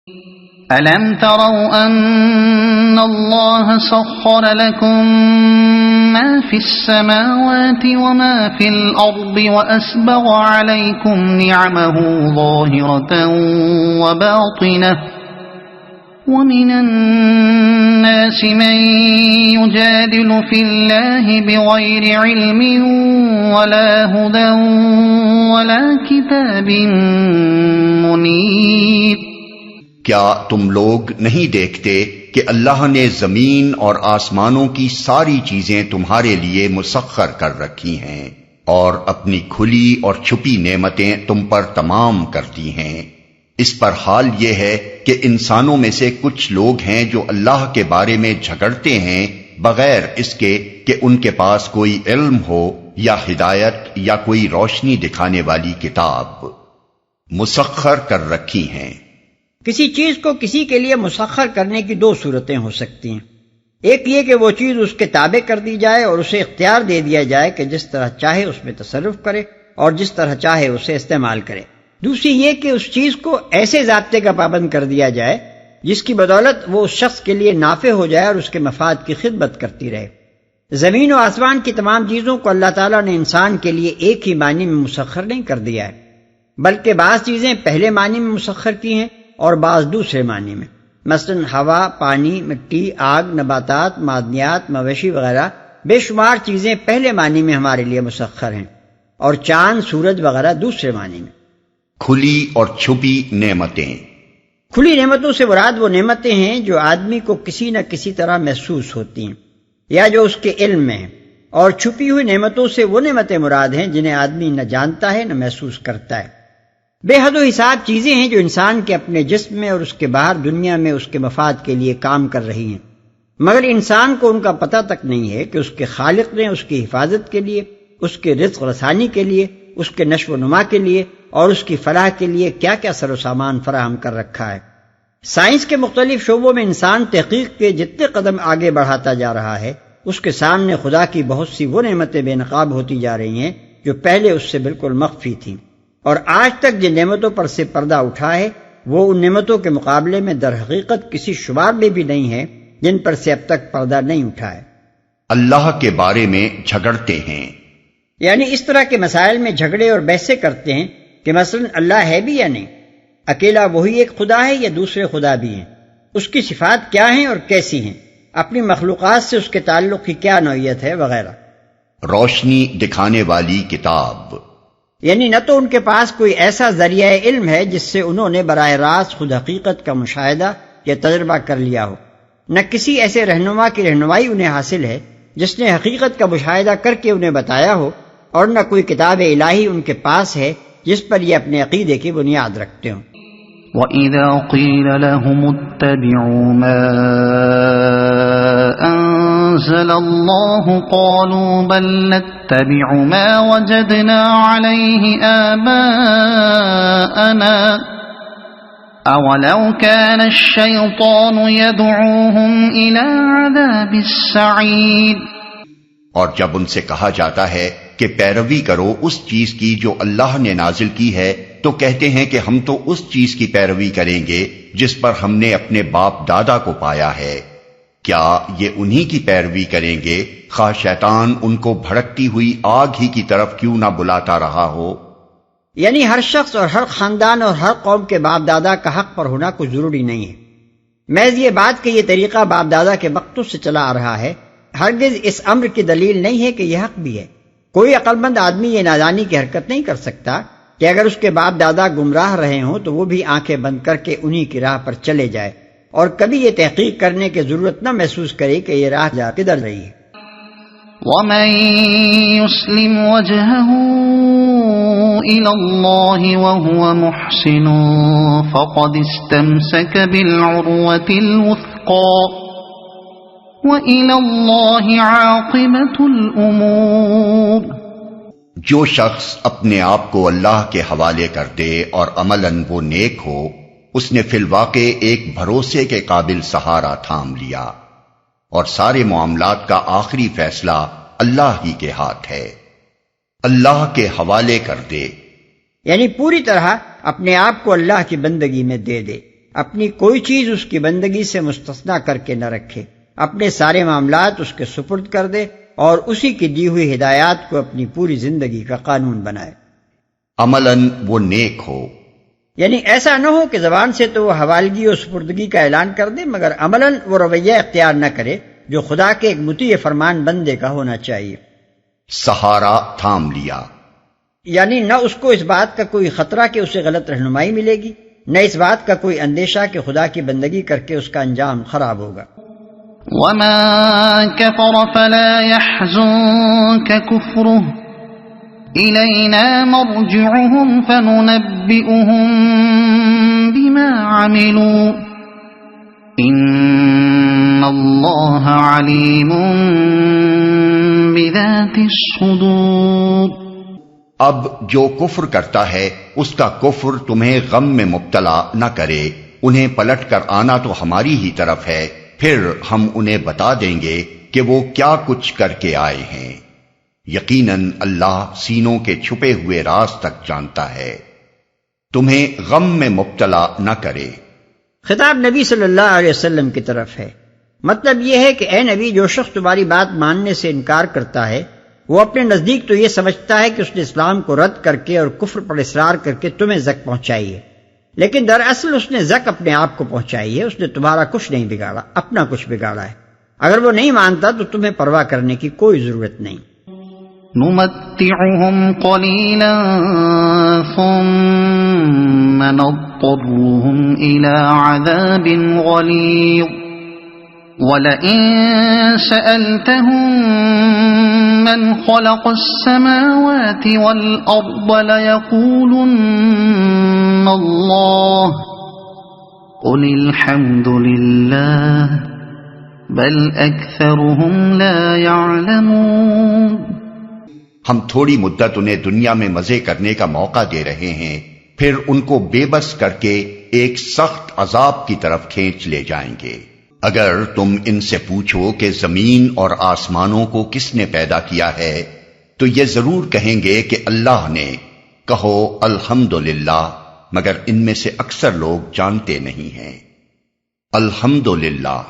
أَلَمْ تَرَوْا أَنَّ اللَّهَ سَخَّرَ لَكُم مَّا فِي السَّمَاوَاتِ وَمَا فِي الْأَرْضِ وَأَسْبَغَ عَلَيْكُمْ نِعَمَهُ ظَاهِرَةً وَبَاطِنَةً وَمِنَ النَّاسِ مَن يُجَادِلُ فِي اللَّهِ بِغَيْرِ عِلْمٍ وَلَا هُدًى وَلَا كِتَابٍ مُنِيرٍ۔ کیا تم لوگ نہیں دیکھتے کہ اللہ نے زمین اور آسمانوں کی ساری چیزیں تمہارے لیے مسخر کر رکھی ہیں اور اپنی کھلی اور چھپی نعمتیں تم پر تمام کر دی ہیں؟ اس پر حال یہ ہے کہ انسانوں میں سے کچھ لوگ ہیں جو اللہ کے بارے میں جھگڑتے ہیں بغیر اس کے کہ ان کے پاس کوئی علم ہو یا ہدایت یا کوئی روشنی دکھانے والی کتاب مسخر کر رکھی ہیں۔ کسی چیز کو کسی کے لیے مسخر کرنے کی دو صورتیں ہو سکتی ہیں۔ ایک یہ کہ وہ چیز اس کے تابع کر دی جائے اور اسے اختیار دے دیا جائے کہ جس طرح چاہے اس میں تصرف کرے اور جس طرح چاہے اسے استعمال کرے۔ دوسری یہ کہ اس چیز کو ایسے ضابطے کا پابند کر دیا جائے جس کی بدولت وہ اس شخص کے لیے نافع ہو جائے اور اس کے مفاد کی خدمت کرتی رہے۔ زمین و آسمان کی تمام چیزوں کو اللہ تعالیٰ نے انسان کے لیے ایک ہی معنی میں مسخر نہیں کر دیا ہے، بلکہ بعض چیزیں پہلے معنی میں مسخر کی ہیں اور بعض دوسرے معنی میں۔ مثلا ہوا، پانی، مٹی، آگ، نباتات، معدنیات، مویشی وغیرہ بے شمار چیزیں پہلے معنی میں ہمارے لیے مسخر ہیں، اور چاند، سورج وغیرہ دوسرے معنی میں۔ کھلی اور چھپی نعمتیں۔ کھلی نعمتوں سے مراد وہ نعمتیں ہیں جو آدمی کو کسی نہ کسی طرح محسوس ہوتی ہیں یا جو اس کے علم میں ہیں، اور چھپی ہوئی نعمتوں سے وہ نعمتیں مراد ہیں جنہیں آدمی نہ جانتا ہے نہ محسوس کرتا ہے۔ بے حد و حساب چیزیں ہیں جو انسان کے اپنے جسم میں اور اس کے باہر دنیا میں اس کے مفاد کے لیے کام کر رہی ہیں، مگر انسان کو ان کا پتہ تک نہیں ہے کہ اس کے خالق نے اس کی حفاظت کے لیے، اس کے رزق رسانی کے لیے، اس کے نشو و نما کے لیے اور اس کی فلاح کے لیے کیا کیا سر و سامان فراہم کر رکھا ہے۔ سائنس کے مختلف شعبوں میں انسان تحقیق کے جتنے قدم آگے بڑھاتا جا رہا ہے، اس کے سامنے خدا کی بہت سی وہ نعمتیں بے نقاب ہوتی جا رہی ہیں جو پہلے اس سے بالکل مخفی تھیں، اور آج تک جن نعمتوں پر سے پردہ اٹھا ہے وہ ان نعمتوں کے مقابلے میں در حقیقت کسی شمار میں بھی نہیں ہے جن پر سے اب تک پردہ نہیں اٹھا ہے۔ اللہ کے بارے میں جھگڑتے ہیں، یعنی اس طرح کے مسائل میں جھگڑے اور بحثیں کرتے ہیں کہ مثلا اللہ ہے بھی یا نہیں، اکیلا وہی ایک خدا ہے یا دوسرے خدا بھی ہیں، اس کی صفات کیا ہیں اور کیسی ہیں، اپنی مخلوقات سے اس کے تعلق کی کیا نوعیت ہے وغیرہ۔ روشنی دکھانے والی کتاب، یعنی نہ تو ان کے پاس کوئی ایسا ذریعہ علم ہے جس سے انہوں نے براہ راست خود حقیقت کا مشاہدہ یا تجربہ کر لیا ہو، نہ کسی ایسے رہنما کی رہنمائی انہیں حاصل ہے جس نے حقیقت کا مشاہدہ کر کے انہیں بتایا ہو، اور نہ کوئی کتاب الہی ان کے پاس ہے جس پر یہ اپنے عقیدے کی بنیاد رکھتے ہوں۔ وَإِذَا قِيلَ لَهُمُ اتَّبِعُوا مَا أَنزَلَ اللَّهُ قَالُوا بَلْ نَتَّبِعُ مَا وَجَدْنَا عَلَيْهِ آبَاءَنَا أَوَلَوْ كَانَ الشَّيْطَانُ يَدْعُوهُمْ إِلَى عَذَابِ السَّعِيرِ۔ اور جب ان سے کہا جاتا ہے کہ پیروی کرو اس چیز کی جو اللہ نے نازل کی ہے تو کہتے ہیں کہ ہم تو اس چیز کی پیروی کریں گے جس پر ہم نے اپنے باپ دادا کو پایا ہے۔ کیا یہ انہی کی پیروی کریں گے خواہ شیطان ان کو بھڑکتی ہوئی آگ ہی کی طرف کیوں نہ بلاتا رہا ہو؟ یعنی ہر شخص اور ہر خاندان اور ہر قوم کے باپ دادا کا حق پر ہونا کوئی ضروری نہیں ہے۔ محض یہ بات کہ یہ طریقہ باپ دادا کے وقتوں سے چلا آ رہا ہے ہرگز اس امر کی دلیل نہیں ہے کہ یہ حق بھی ہے۔ کوئی عقل مند آدمی یہ نادانی کی حرکت نہیں کر سکتا کہ اگر اس کے باپ دادا گمراہ رہے ہوں تو وہ بھی آنکھیں بند کر کے انہی کی راہ پر چلے جائے، اور کبھی یہ تحقیق کرنے کی ضرورت نہ محسوس کرے کہ یہ راہ جا کدھر رہی ہے۔ وَمَن يُسْلِمْ وَجْهَهُ إِلَى اللَّهِ وَهُوَ مُحْسِنٌ فَقَدِ اسْتَمْسَكَ بِالْعُرْوَةِ الْوُثْقَى وَإِلَى اللَّهِ عَاقِبَةُ الْأُمُورِ۔ جو شخص اپنے آپ کو اللہ کے حوالے کر دے اور عملاً وہ نیک ہو، اس نے فی الواقع ایک بھروسے کے قابل سہارا تھام لیا، اور سارے معاملات کا آخری فیصلہ اللہ ہی کے ہاتھ ہے۔ اللہ کے حوالے کر دے، یعنی پوری طرح اپنے آپ کو اللہ کی بندگی میں دے دے، اپنی کوئی چیز اس کی بندگی سے مستثنا کر کے نہ رکھے، اپنے سارے معاملات اس کے سپرد کر دے اور اسی کی دی ہوئی ہدایات کو اپنی پوری زندگی کا قانون بنائے۔ عملاً وہ نیک ہو، یعنی ایسا نہ ہو کہ زبان سے تو وہ حوالگی اور سپردگی کا اعلان کر دے مگر عملاً وہ رویہ اختیار نہ کرے جو خدا کے ایک مطیع فرمان بندے کا ہونا چاہیے۔ سہارا تھام لیا، یعنی نہ اس کو اس بات کا کوئی خطرہ کہ اسے غلط رہنمائی ملے گی، نہ اس بات کا کوئی اندیشہ کہ خدا کی بندگی کر کے اس کا انجام خراب ہوگا۔ وَمَن كَفَرَ فَلَا يَحْزُنكَ كُفْرُهُ إِلَيْنَا مَرْجِعُهُمْ فَنُنَبِّئُهُم بِمَا عَمِلُوا إِنَّ اللَّهَ عَلِيمٌ بِذَاتِ الصُّدُورِ۔ اب جو کفر کرتا ہے اس کا کفر تمہیں غم میں مبتلا نہ کرے، انہیں پلٹ کر آنا تو ہماری ہی طرف ہے، پھر ہم انہیں بتا دیں گے کہ وہ کیا کچھ کر کے آئے ہیں۔ یقیناً اللہ سینوں کے چھپے ہوئے راز تک جانتا ہے، تمہیں غم میں مبتلا نہ کرے۔ خطاب نبی صلی اللہ علیہ وسلم کی طرف ہے، مطلب یہ ہے کہ اے نبی، جو شخص تمہاری بات ماننے سے انکار کرتا ہے وہ اپنے نزدیک تو یہ سمجھتا ہے کہ اس نے اسلام کو رد کر کے اور کفر پر اصرار کر کے تمہیں زک پہنچائی ہے، لیکن دراصل اس نے زک اپنے آپ کو پہنچائی ہے، اس نے تمہارا کچھ نہیں بگاڑا، اپنا کچھ بگاڑا ہے۔ اگر وہ نہیں مانتا تو تمہیں پرواہ کرنے کی کوئی ضرورت نہیں۔ نمتعهم قليلا ثم نضطرهم إلى عذاب غليظ ولئن سألتهم من خلق السماوات والأرض ليقولن الله قل الحمد لله بل أكثرهم لا يعلمون۔ ہم تھوڑی مدت انہیں دنیا میں مزے کرنے کا موقع دے رہے ہیں، پھر ان کو بے بس کر کے ایک سخت عذاب کی طرف کھینچ لے جائیں گے۔ اگر تم ان سے پوچھو کہ زمین اور آسمانوں کو کس نے پیدا کیا ہے تو یہ ضرور کہیں گے کہ اللہ نے، کہو الحمدللہ، مگر ان میں سے اکثر لوگ جانتے نہیں ہیں۔ الحمدللہ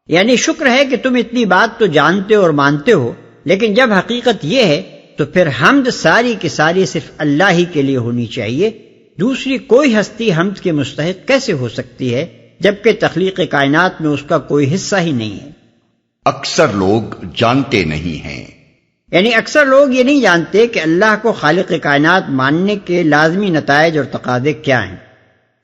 یعنی شکر ہے کہ تم اتنی بات تو جانتے اور مانتے ہو، لیکن جب حقیقت یہ ہے تو پھر حمد ساری کی ساری صرف اللہ ہی کے لیے ہونی چاہیے، دوسری کوئی ہستی حمد کے مستحق کیسے ہو سکتی ہے جبکہ تخلیق کائنات میں اس کا کوئی حصہ ہی نہیں ہے۔ اکثر لوگ جانتے نہیں ہیں، یعنی اکثر لوگ یہ نہیں جانتے کہ اللہ کو خالق کائنات ماننے کے لازمی نتائج اور تقاضے کیا ہیں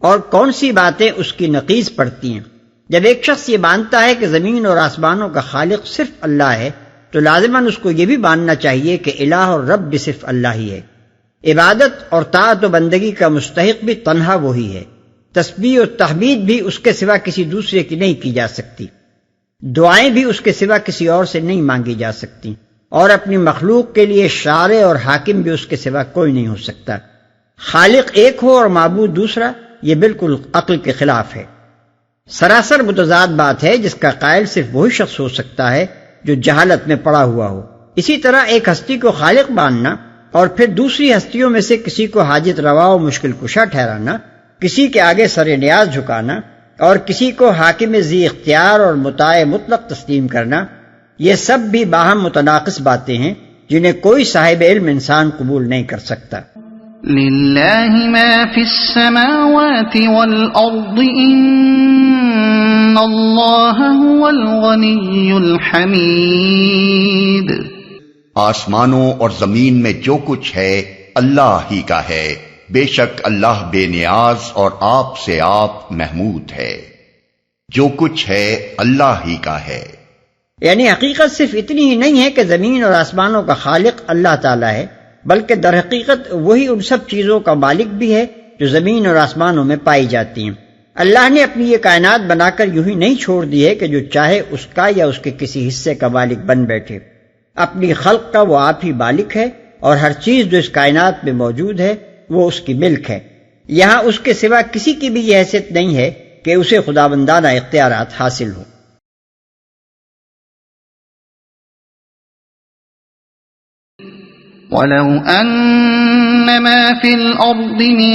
اور کون سی باتیں اس کی نقیض پڑتی ہیں۔ جب ایک شخص یہ مانتا ہے کہ زمین اور آسمانوں کا خالق صرف اللہ ہے تو لازماً اس کو یہ بھی ماننا چاہیے کہ الہ اور رب بھی صرف اللہ ہی ہے، عبادت اور طاعت و بندگی کا مستحق بھی تنہا وہی ہے، تسبیح اور تحمید بھی اس کے سوا کسی دوسرے کی نہیں کی جا سکتی، دعائیں بھی اس کے سوا کسی اور سے نہیں مانگی جا سکتی، اور اپنی مخلوق کے لیے شارع اور حاکم بھی اس کے سوا کوئی نہیں ہو سکتا۔ خالق ایک ہو اور معبود دوسرا، یہ بالکل عقل کے خلاف ہے، سراسر متضاد بات ہے جس کا قائل صرف وہی شخص ہو سکتا ہے جو جہالت میں پڑا ہوا ہو۔ اسی طرح ایک ہستی کو خالق ماننا اور پھر دوسری ہستیوں میں سے کسی کو حاجت روا و مشکل کشا ٹھہرانا، کسی کے آگے سر نیاز جھکانا اور کسی کو حاکم ذی اختیار اور مطاع مطلق تسلیم کرنا، یہ سب بھی باہم متناقض باتیں ہیں جنہیں کوئی صاحب علم انسان قبول نہیں کر سکتا۔ للہ ما فی السماوات والارض ان اللہ هو الغنی الحمید۔ آسمانوں اور زمین میں جو کچھ ہے اللہ ہی کا ہے، بے شک اللہ بے نیاز اور آپ سے آپ محمود ہے۔ جو کچھ ہے اللہ ہی کا ہے۔ یعنی حقیقت صرف اتنی ہی نہیں ہے کہ زمین اور آسمانوں کا خالق اللہ تعالیٰ ہے، بلکہ در حقیقت وہی ان سب چیزوں کا مالک بھی ہے جو زمین اور آسمانوں میں پائی جاتی ہیں۔ اللہ نے اپنی یہ کائنات بنا کر یوں ہی نہیں چھوڑ دی ہے کہ جو چاہے اس کا یا اس کے کسی حصے کا مالک بن بیٹھے۔ اپنی خلق کا وہ آپ ہی مالک ہے اور ہر چیز جو اس کائنات میں موجود ہے وہ اس کی ملک ہے، یہاں اس کے سوا کسی کی بھی یہ حیثیت نہیں ہے کہ اسے خداوندانہ اختیارات حاصل ہو۔ وَلَوْ أَنَّ ما في الأرض من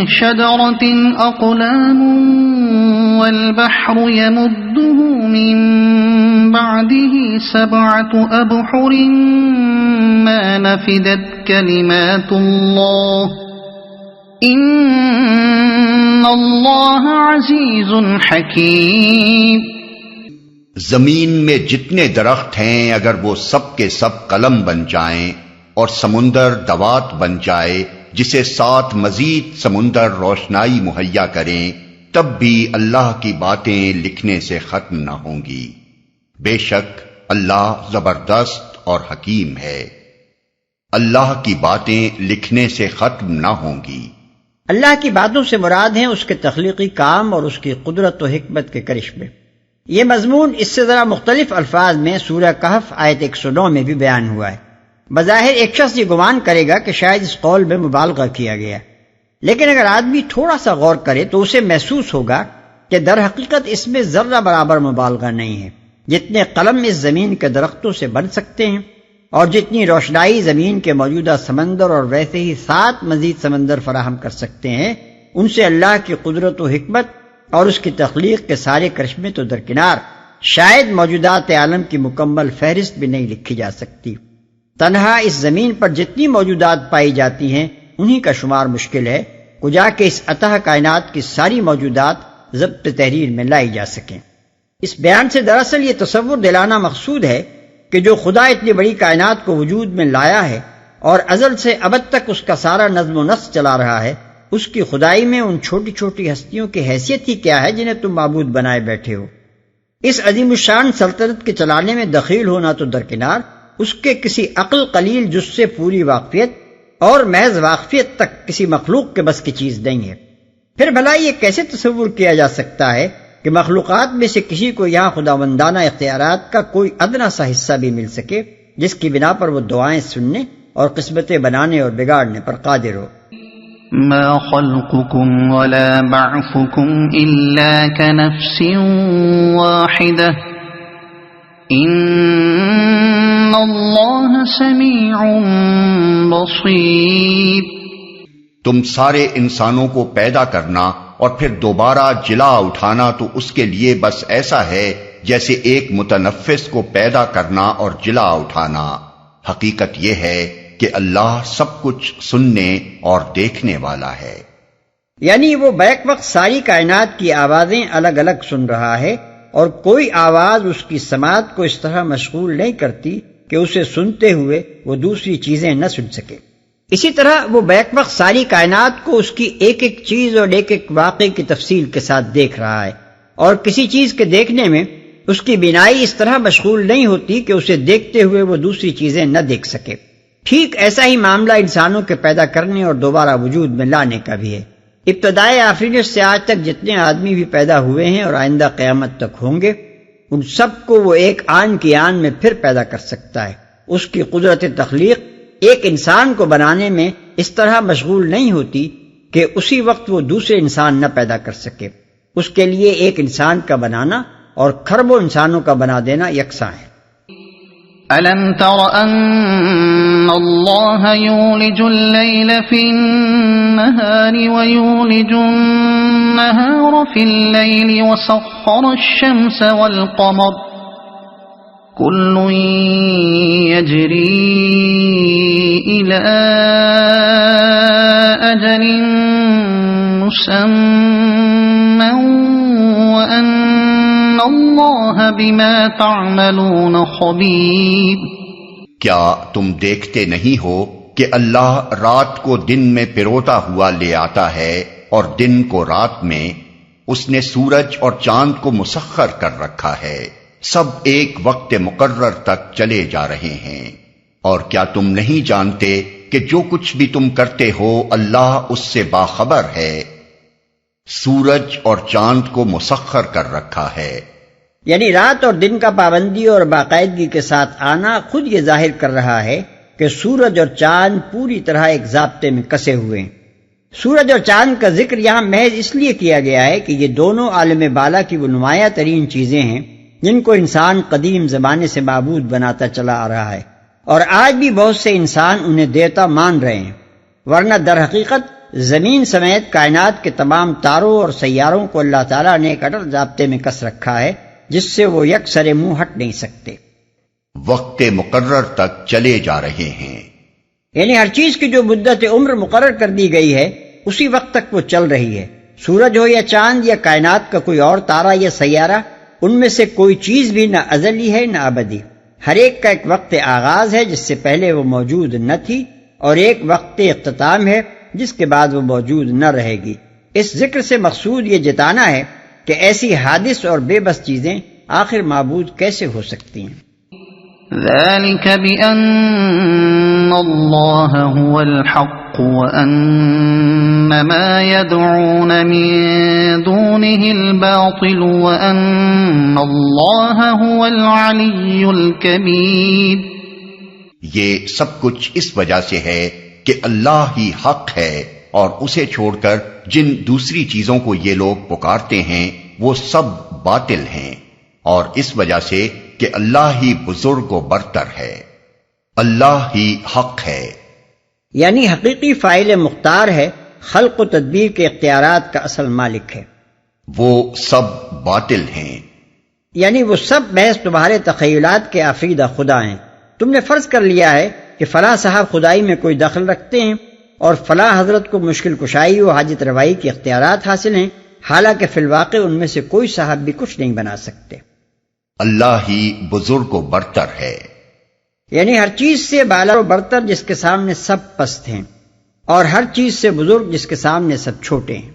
شجرة أقلام والبحر يمده من بعده 7 أبحر ما نفدت كلمات الله إن الله عزيز حكيم. زمین میں جتنے درخت ہیں اگر وہ سب کے سب قلم بن جائیں اور سمندر دوات بن جائے جسے 7 مزید سمندر روشنائی مہیا کریں، تب بھی اللہ کی باتیں لکھنے سے ختم نہ ہوں گی. بے شک اللہ زبردست اور حکیم ہے. اللہ کی باتیں لکھنے سے ختم نہ ہوں گی. اللہ کی باتوں سے مراد ہیں اس کے تخلیقی کام اور اس کی قدرت و حکمت کے کرشمے. یہ مضمون اس سے ذرا مختلف الفاظ میں سورہ کہف آیت 109 میں بھی بیان ہوا ہے. بظاہر ایک شخص یہ گمان کرے گا کہ شاید اس قول میں مبالغہ کیا گیا، لیکن اگر آدمی تھوڑا سا غور کرے تو اسے محسوس ہوگا کہ در حقیقت اس میں ذرہ برابر مبالغہ نہیں ہے. جتنے قلم اس زمین کے درختوں سے بن سکتے ہیں اور جتنی روشنائی زمین کے موجودہ سمندر اور ویسے ہی 7 مزید سمندر فراہم کر سکتے ہیں، ان سے اللہ کی قدرت و حکمت اور اس کی تخلیق کے سارے کرشمے تو درکنار، شاید موجودات عالم کی مکمل فہرست بھی نہیں لکھی جا سکتی. تنہا اس زمین پر جتنی موجودات پائی جاتی ہیں انہی کا شمار مشکل ہے کجا کہ اس اتح کائنات کی ساری موجودات ضبط تحریر میں لائی جا سکیں. اس بیان سے دراصل یہ تصور دلانا مقصود ہے کہ جو خدا اتنی بڑی کائنات کو وجود میں لایا ہے اور ازل سے ابد تک اس کا سارا نظم و نسق چلا رہا ہے، اس کی خدائی میں ان چھوٹی چھوٹی ہستیوں کی حیثیت ہی کیا ہے جنہیں تم معبود بنائے بیٹھے ہو. اس عظیم الشان سلطنت کے چلانے میں دخیل ہونا تو درکنار، اس کے کسی عقل قلیل جز سے پوری واقفیت اور محض واقفیت تک کسی مخلوق کے بس کی چیز نہیں ہے. پھر بھلا یہ کیسے تصور کیا جا سکتا ہے کہ مخلوقات میں سے کسی کو یہاں خداوندانہ اختیارات کا کوئی ادنا سا حصہ بھی مل سکے جس کی بنا پر وہ دعائیں سننے اور قسمتیں بنانے اور بگاڑنے پر قادر ہو. ما خلقكم ولا بعثكم إلا كنفس واحدة إن الله سميع بصير. تم سارے انسانوں کو پیدا کرنا اور پھر دوبارہ جلا اٹھانا تو اس کے لیے بس ایسا ہے جیسے ایک متنفس کو پیدا کرنا اور جلا اٹھانا. حقیقت یہ ہے کہ اللہ سب کچھ سننے اور دیکھنے والا ہے. یعنی وہ بیک وقت ساری کائنات کی آوازیں الگ الگ سن رہا ہے اور کوئی آواز اس کی سماعت کو اس طرح مشغول نہیں کرتی کہ اسے سنتے ہوئے وہ دوسری چیزیں نہ سن سکے. اسی طرح وہ بیک وقت ساری کائنات کو اس کی ایک ایک چیز اور ایک ایک واقعے کی تفصیل کے ساتھ دیکھ رہا ہے، اور کسی چیز کے دیکھنے میں اس کی بینائی اس طرح مشغول نہیں ہوتی کہ اسے دیکھتے ہوئے وہ دوسری چیزیں نہ دیکھ سکے. ٹھیک ایسا ہی معاملہ انسانوں کے پیدا کرنے اور دوبارہ وجود میں لانے کا بھی ہے. ابتدائے آفرینش سے آج تک جتنے آدمی بھی پیدا ہوئے ہیں اور آئندہ قیامت تک ہوں گے، ان سب کو وہ ایک آن کی آن میں پھر پیدا کر سکتا ہے. اس کی قدرت تخلیق ایک انسان کو بنانے میں اس طرح مشغول نہیں ہوتی کہ اسی وقت وہ دوسرے انسان نہ پیدا کر سکے. اس کے لیے ایک انسان کا بنانا اور کھربوں انسانوں کا بنا دینا یکساں ہے. أَلَمْ تَرَ أَنَّ اللَّهَ يُولِجُ اللَّيْلَ فِي النَّهَارِ وَيُولِجُ النَّهَارَ فِي اللَّيْلِ وَسَخَّرَ الشَّمْسَ وَالْقَمَرَ كُلٌّ يَجْرِي إِلَى أَجَلٍ مُّسَمًّى وَأَنَّ اللَّهَ بِمَا تَعْمَلُونَ خَبِيرٌ. کیا تم دیکھتے نہیں ہو کہ اللہ رات کو دن میں پروتا ہوا لے آتا ہے اور دن کو رات میں؟ اس نے سورج اور چاند کو مسخر کر رکھا ہے، سب ایک وقت مقرر تک چلے جا رہے ہیں. اور کیا تم نہیں جانتے کہ جو کچھ بھی تم کرتے ہو اللہ اس سے باخبر ہے؟ سورج اور چاند کو مسخر کر رکھا ہے. یعنی رات اور دن کا پابندی اور باقاعدگی کے ساتھ آنا خود یہ ظاہر کر رہا ہے کہ سورج اور چاند پوری طرح ایک ضابطے میں کسے ہوئے ہیں. سورج اور چاند کا ذکر یہاں محض اس لیے کیا گیا ہے کہ یہ دونوں عالم بالا کی وہ نمایاں ترین چیزیں ہیں جن کو انسان قدیم زمانے سے معبود بناتا چلا آ رہا ہے، اور آج بھی بہت سے انسان انہیں دیوتا مان رہے ہیں. ورنہ در حقیقت زمین سمیت کائنات کے تمام تاروں اور سیاروں کو اللہ تعالیٰ نے ایک اٹل ضابطے میں کس رکھا ہے جس سے وہ یک سر منہ ہٹ نہیں سکتے۔ وقت مقرر تک چلے جا رہے ہیں، یعنی ہر چیز کی جو مدت عمر مقرر کر دی گئی ہے اسی وقت تک وہ چل رہی ہے، سورج ہو یا چاند یا کائنات کا کوئی اور تارہ یا سیارہ، ان میں سے کوئی چیز بھی نہ ازلی ہے نہ ابدی، ہر ایک کا ایک وقت آغاز ہے جس سے پہلے وہ موجود نہ تھی، اور ایک وقت اختتام ہے جس کے بعد وہ موجود نہ رہے گی۔ اس ذکر سے مقصود یہ جتانا ہے کہ ایسی حادث اور بے بس چیزیں آخر معبود کیسے ہو سکتی ہیں۔ ذلك بأن الله هو الحق وأن ما يدعون من دونه الباطل وأن الله هو العلي الكبير۔ یہ سب کچھ اس وجہ سے ہے کہ اللہ ہی حق ہے، اور اسے چھوڑ کر جن دوسری چیزوں کو یہ لوگ پکارتے ہیں وہ سب باطل ہیں، اور اس وجہ سے کہ اللہ ہی بزرگ و برتر ہے، اللہ ہی حق ہے، یعنی حقیقی فاعل مختار ہے، خلق و تدبیر کے اختیارات کا اصل مالک ہے، وہ سب باطل ہیں، یعنی وہ سب محض تمہارے تخیلات کے آفریدہ خدا ہیں۔ تم نے فرض کر لیا ہے کہ فلاں صاحب خدائی میں کوئی دخل رکھتے ہیں اور فلاں حضرت کو مشکل کشائی و حاجت روائی کے اختیارات حاصل ہیں، حالانکہ فی الواقع ان میں سے کوئی صاحب بھی کچھ نہیں بنا سکتے۔ اللہ ہی بزرگ و برتر ہے، یعنی ہر چیز سے بالا و برتر جس کے سامنے سب پست ہیں، اور ہر چیز سے بزرگ جس کے سامنے سب چھوٹے ہیں۔